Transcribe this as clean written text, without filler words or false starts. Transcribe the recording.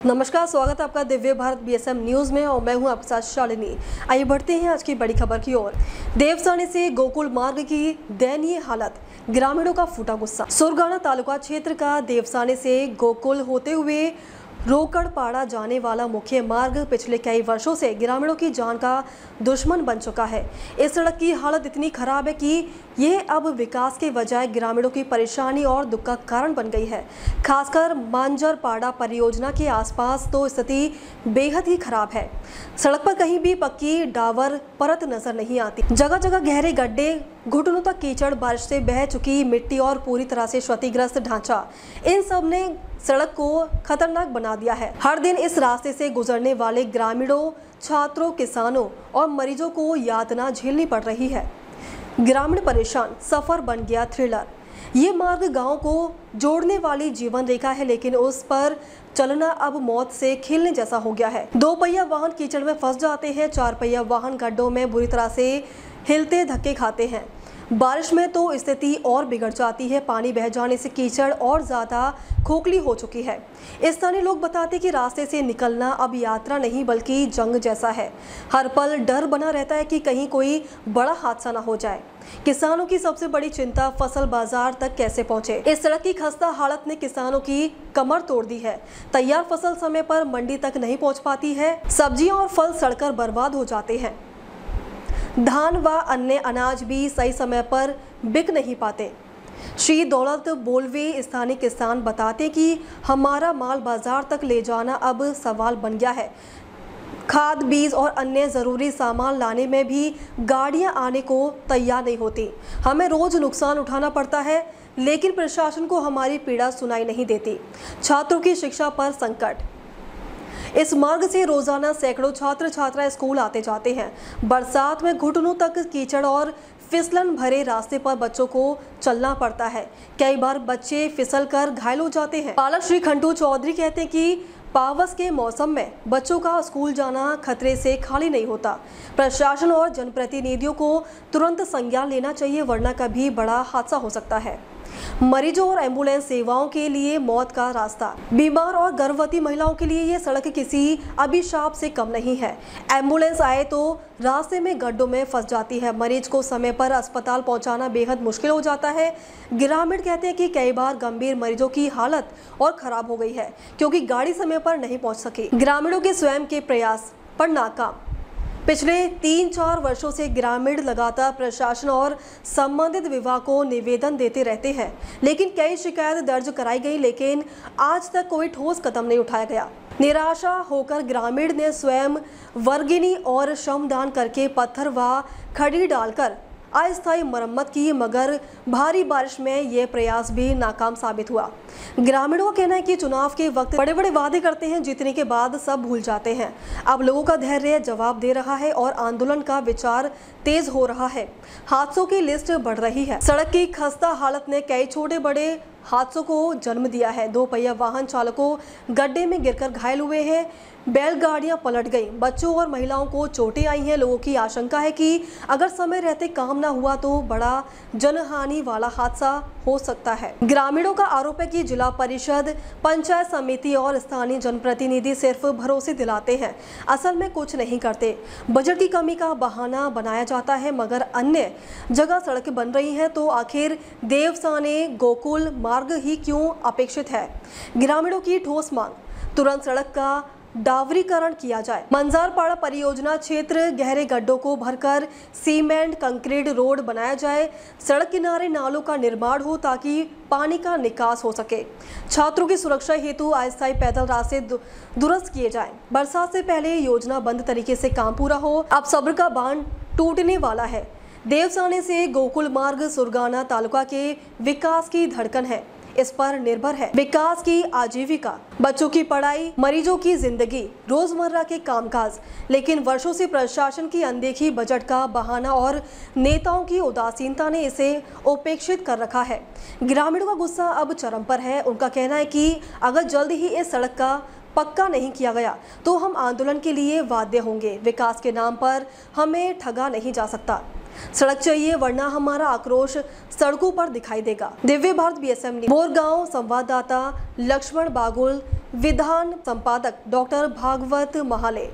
नमस्कार, स्वागत है आपका दिव्य भारत बीएसएम न्यूज में और मैं हूं आपके साथ शालिनी। आइए बढ़ते हैं आज की बड़ी खबर की ओर। देवसाने से गोकुल मार्ग की दयनीय हालत, ग्रामीणों का फूटा गुस्सा। सुरगाना तालुका क्षेत्र का देवसाने से गोकुल होते हुए रोकड़पाड़ा जाने वाला मुख्य मार्ग पिछले कई वर्षों से ग्रामीणों की जान का दुश्मन बन चुका है। इस सड़क की हालत इतनी खराब है कि यह अब विकास के बजाय ग्रामीणों की परेशानी और दुख का कारण बन गई है। खासकर मांजरपाड़ा परियोजना के आसपास तो स्थिति बेहद ही खराब है। सड़क पर कहीं भी पक्की डावर परत नजर नहीं आती। जगह जगह गहरे गड्ढे, घुटनों तक कीचड़, बारिश से बह चुकी मिट्टी और पूरी तरह से क्षतिग्रस्त ढांचा, इन सब ने सड़क को खतरनाक बना दिया है। हर दिन इस रास्ते से गुजरने वाले ग्रामीणों, छात्रों, किसानों और मरीजों को यातना झेलनी पड़ रही है। ग्रामीण परेशान, सफर बन गया थ्रिलर। ये मार्ग गांव को जोड़ने वाली जीवन रेखा है, लेकिन उस पर चलना अब मौत से खेलने जैसा हो गया है। 2 पहिया वाहन कीचड़ में फंस जाते हैं, 4 पहिया वाहन गड्ढों में बुरी तरह से हिलते धक्के खाते हैं। बारिश में तो स्थिति और बिगड़ जाती है। पानी बह जाने से कीचड़ और ज्यादा खोखली हो चुकी है। स्थानीय लोग बताते कि रास्ते से निकलना अब यात्रा नहीं बल्कि जंग जैसा है। हर पल डर बना रहता है कि कहीं कोई बड़ा हादसा ना हो जाए। किसानों की सबसे बड़ी चिंता फसल बाजार तक कैसे पहुंचे। इस सड़क की खस्ता हालत ने किसानों की कमर तोड़ दी है। तैयार फसल समय पर मंडी तक नहीं पहुंच पाती है। सब्जियां और फल सड़कर बर्बाद हो जाते हैं। धान व अन्य अनाज भी सही समय पर बिक नहीं पाते। श्री दौलत बोलवे स्थानीय किसान बताते कि हमारा माल बाजार तक ले जाना अब सवाल बन गया है। खाद, बीज और अन्य ज़रूरी सामान लाने में भी गाड़ियां आने को तैयार नहीं होती। हमें रोज नुकसान उठाना पड़ता है, लेकिन प्रशासन को हमारी पीड़ा सुनाई नहीं देती। छात्रों की शिक्षा पर संकट। इस मार्ग से रोजाना सैकड़ों छात्र छात्रा स्कूल आते जाते हैं। बरसात में घुटनों तक कीचड़ और फिसलन भरे रास्ते पर बच्चों को चलना पड़ता है। कई बार बच्चे फिसलकर घायल हो जाते हैं। पालक श्री खंटू चौधरी कहते हैं कि पावस के मौसम में बच्चों का स्कूल जाना खतरे से खाली नहीं होता। प्रशासन और जनप्रतिनिधियों को तुरंत संज्ञान लेना चाहिए, वरना कभी बड़ा हादसा हो सकता है। मरीजों और एम्बुलेंस सेवाओं के लिए मौत का रास्ता। बीमार और गर्भवती महिलाओं के लिए ये सड़क किसी अभिशाप से कम नहीं है। एम्बुलेंस आए तो रास्ते में गड्ढों में फंस जाती है। मरीज को समय पर अस्पताल पहुंचाना बेहद मुश्किल हो जाता है। ग्रामीण कहते हैं कि कई बार गंभीर मरीजों की हालत और खराब हो गई है क्योंकि गाड़ी समय पर नहीं पहुँच सकी। ग्रामीणों के स्वयं के प्रयास पर नाकाम। पिछले 3-4 वर्षों से ग्रामीण लगातार प्रशासन और संबंधित विभाग को निवेदन देते रहते हैं, लेकिन कई शिकायत दर्ज कराई गई, लेकिन आज तक कोई ठोस कदम नहीं उठाया गया। निराशा होकर ग्रामीण ने स्वयं वर्गीनी और श्रमदान करके पत्थर व खड़ी डालकर अस्थायी मरम्मत की, मगर भारी बारिश में यह प्रयास भी नाकाम साबित हुआ। ग्रामीणों का कहना है कि चुनाव के वक्त बड़े बड़े वादे करते हैं, जीतने के बाद सब भूल जाते हैं। अब लोगों का धैर्य जवाब दे रहा है और आंदोलन का विचार तेज हो रहा है। हादसों की लिस्ट बढ़ रही है। सड़क की खस्ता हालत ने कई छोटे बड़े हादसों को जन्म दिया है। 2 पहिया वाहन चालकों गड्ढे में गिरकर घायल हुए हैं। बैलगाड़ियां पलट गईं। बच्चों और महिलाओं को चोटें आई हैं। लोगों की आशंका है कि अगर समय रहते काम न हुआ तो बड़ा जनहानि वाला हादसा हो सकता है। ग्रामीणों का आरोप है कि जिला परिषद, पंचायत समिति और स्थानीय जनप्रतिनिधि सिर्फ भरोसे दिलाते हैं, असल में कुछ नहीं करते। बजट की कमी का बहाना बनाया जाता है, मगर अन्य जगह सड़कें बन रही हैं तो आखिर देवसाने गोकुल मार्ग ही क्यों अपेक्षित है। ग्रामीणों की ठोस मांग, तुरंत सड़क का डावरीकरण किया जाए। मंजारपाड़ा परियोजना क्षेत्र गहरे गड्ढों को भरकर सीमेंट कंक्रीट रोड बनाया जाए। सड़क किनारे नालों का निर्माण हो ताकि पानी का निकास हो सके। छात्रों की सुरक्षा हेतु अस्थायी पैदल रास्ते दुरुस्त किए जाएं। बरसात से पहले योजना बंद तरीके से काम पूरा हो। अब सब्र का बांध टूटने वाला है। देवसाने से गोकुल मार्ग सुरगाना तालुका के विकास की धड़कन है। इस पर निर्भर है विकास की आजीविका, बच्चों की पढ़ाई, मरीजों की जिंदगी, रोजमर्रा के कामकाज। लेकिन वर्षों से प्रशासन की अनदेखी, बजट का बहाना और नेताओं की उदासीनता ने इसे उपेक्षित कर रखा है। ग्रामीणों का गुस्सा अब चरम पर है। उनका कहना है कि अगर जल्द ही इस सड़क का पक्का नहीं किया गया तो हम आंदोलन के लिए बाध्य होंगे। विकास के नाम पर हमें ठगा नहीं जा सकता। सड़क चाहिए वरना हमारा आक्रोश सड़कों पर दिखाई देगा। Divya Bharat BSM news. मोरगांव संवाददाता लक्ष्मण बागुल, विधान संपादक डॉक्टर भागवत महाले।